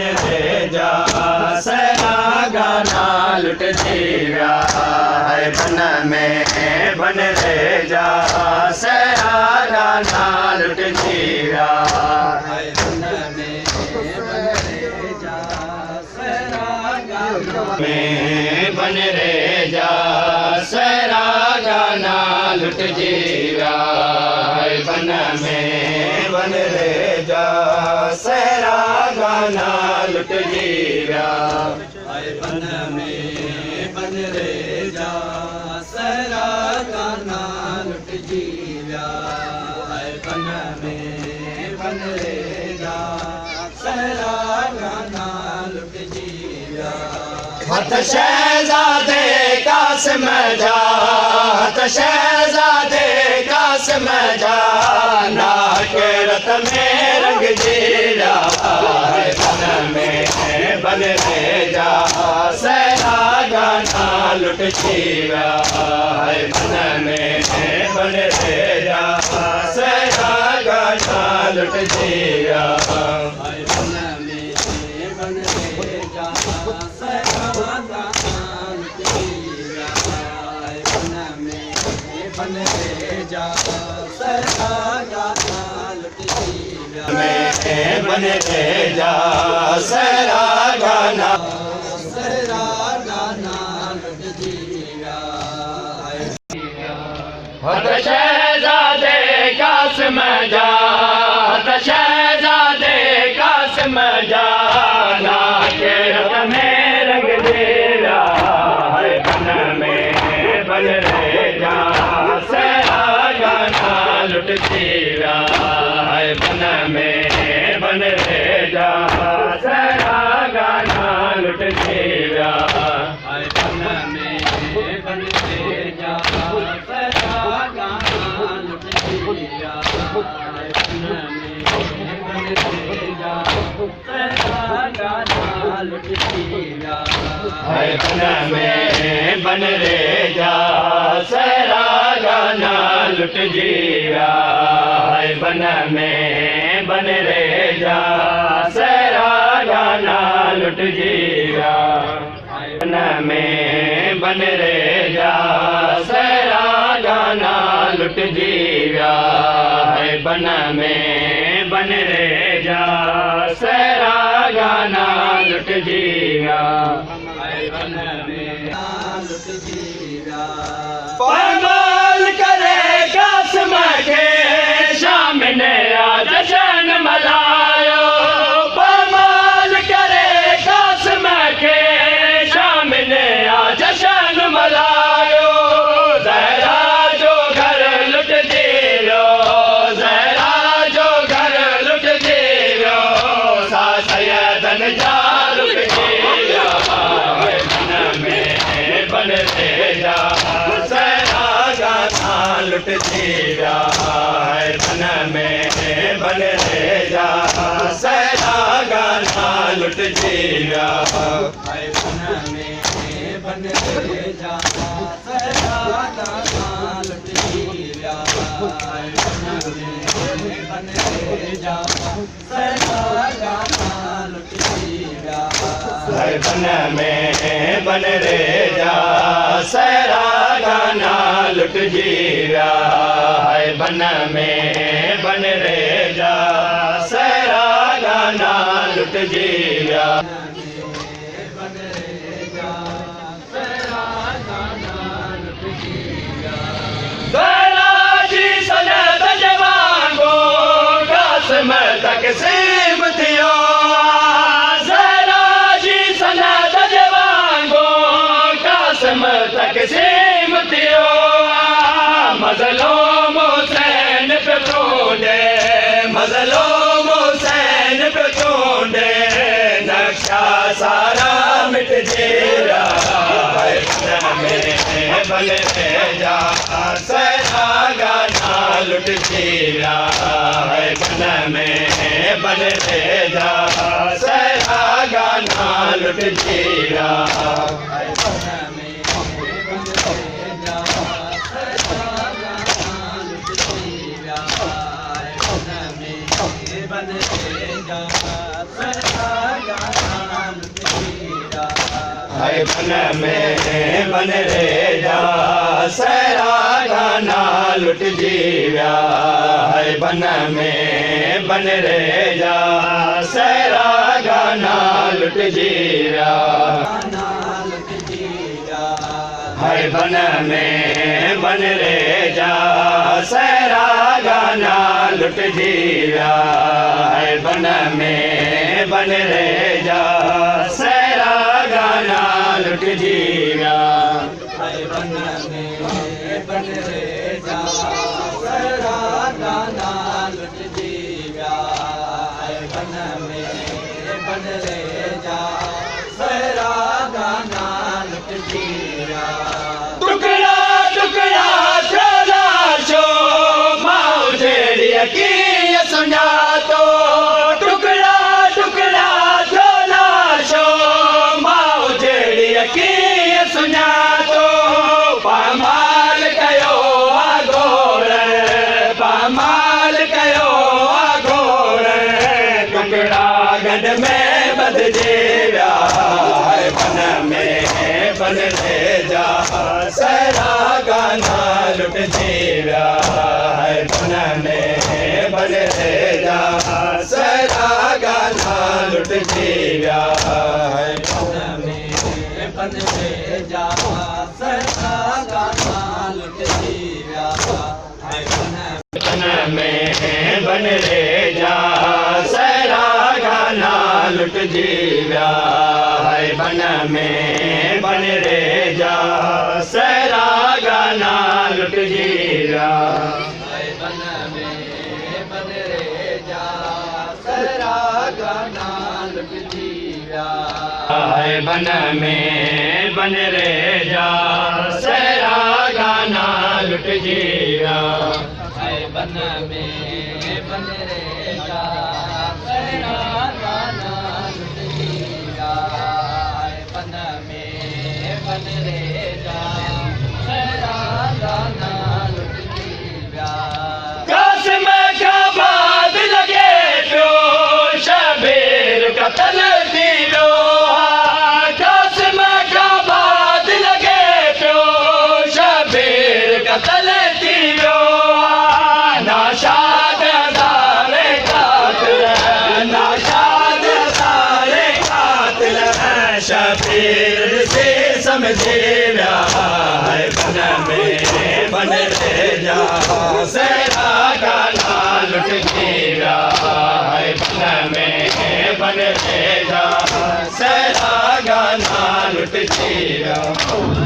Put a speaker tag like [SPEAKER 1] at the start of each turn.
[SPEAKER 1] बन रे जा सरा गाना लुट जीवा है बन में बन रे जा सरा गाना लुट जीवा है बन में बन रे जा सरा गाना में बन रे जा सरा गाना लुट जीवा है बन में बन रे जा सरा गाना लुट जीवा है बन में बन रे जा सरा गाना लुट जीवा है बन में बन रे जा सरा गाना लुट जीवा हथ शहजादे कासिम जा हथ शहजादे कासिम जा ना के रत में रंग जीरा है बन में बन रे जा सरा गाना लुट जीवा है बन में बन रे जा सरा गाना लुट जीवा है बन में बन रे जा सरा गाना लुट जीवा है बन में बन रे जा सरा गाना लुट जीवा में बन रे जा सरा गाना लुट जीवा हथ शहजादे कासिम जा हथ शहजादे कासिम जा ना के रत में रंग जीरा है बन में बन रे जा सरा गाना लुट जीवा है बन में बन रे जा सरा गाना लुट जीवा है बन में बन रे जा सरा गाना लुट जीवा है बन में बन रे जा सरा गाना लुट जीवा है बन में बन रे जा सरा गाना लुट जीवा है बन में बन रे जा सरा गाना लुट जीवा बन में बन रे जा सरा गाना लुट जीवा है बन में बन रे जा सरा गाना लुट जीवा है बन में लुट जीवा पामाल करे कासिम के शाम ने आज जश्न मनायो पामाल करे कासिम के शाम ने आज जश्न मनायो जहरा जो घर लुट जीरो जहरा जो घर लुट जीरो सा सैयदन जा लुट जीरो बन में बन रे जा सरा गाना लुट जीवा है बन में बन रे जा सरा गाना लुट जीवा है बन में बन रे जा सरा गाना लुट जीवा है बन में बन रे जा सरा गाना लुट जीवा है बन में बन रे जा सरा गाना लुट जीवा है बन में बन रे जा सरा गाना लुट जीवा बन रे जा सरा गाना लुट जीवा सरा जी सनत जवांगो कासिम तक सीम थियो सरा जी सनत जवांगो कासिम तक सीम थियो मजलूम हुसैन पे ढूंढे मजलूम हुसैन पे ढूंढे नक्शा सारा मिट जीरा है बन में बन रे जा सरा गाना लुट जीरा है बन में बन रे जा सरा गाना लुट जीरा है बन में बन रे जा सरा गाना लुट जीरा है बन में बन रे जा सरा गाना है बन में बन रे जा सहरा गाना लुट जीव्या है बन में बन रे जा सहरा गाना लुट जीव्या है बन में बन रे जा सहरा गाना लुट जीव्या है बन में बन रे जा सहरा गाना लुट जीव्या है बन में बन रे जा सहरा गाना लुट जीव्या है बन में बन रे जा सहरा गाना लुट जीव्या टुकड़ा टुकड़ा छोला छो माओ जेड़िया की सुना तो टुकड़ा टुकड़ा छोला छो माओ जेड़िया की सुना तो पामाल कयो आगोर पामाल कयो आगोर टुकड़ा गड में बद जेव्या है बन में बन रे जा सहरा गाना लुट जीव्या है बन में बन रे जा सहरा गाना लुट जीव्या है बन में बन रे जा सहरा गाना लुट जीव्या है बन में बन रे जा सहरा गाना लुट जीव्या है बन में बन रे जा सहरा गाना लुट जीव्या है बन में बन रे जा सहरा गाना लुट जीव्या है बन में बन रे जा सहरा गाना लुट जीव्या है बन में बन रे जा सहरा गाना लुट जीव्या है बन में बन रे जा सहरा गाना लुट जीव्या कासिम का बाद लगे प्यो शबीर कतल दीलो कासिम का बाद लगे प्यो शबीर कतल दीलो नाशाद दारे कातिल नाशाद दारे कातिल शबीर से समझेव्या है बन में बन रे जा सहरा गाना लुट जीव्या है बन में बन रे जा सहरा गाना लुट जीव्या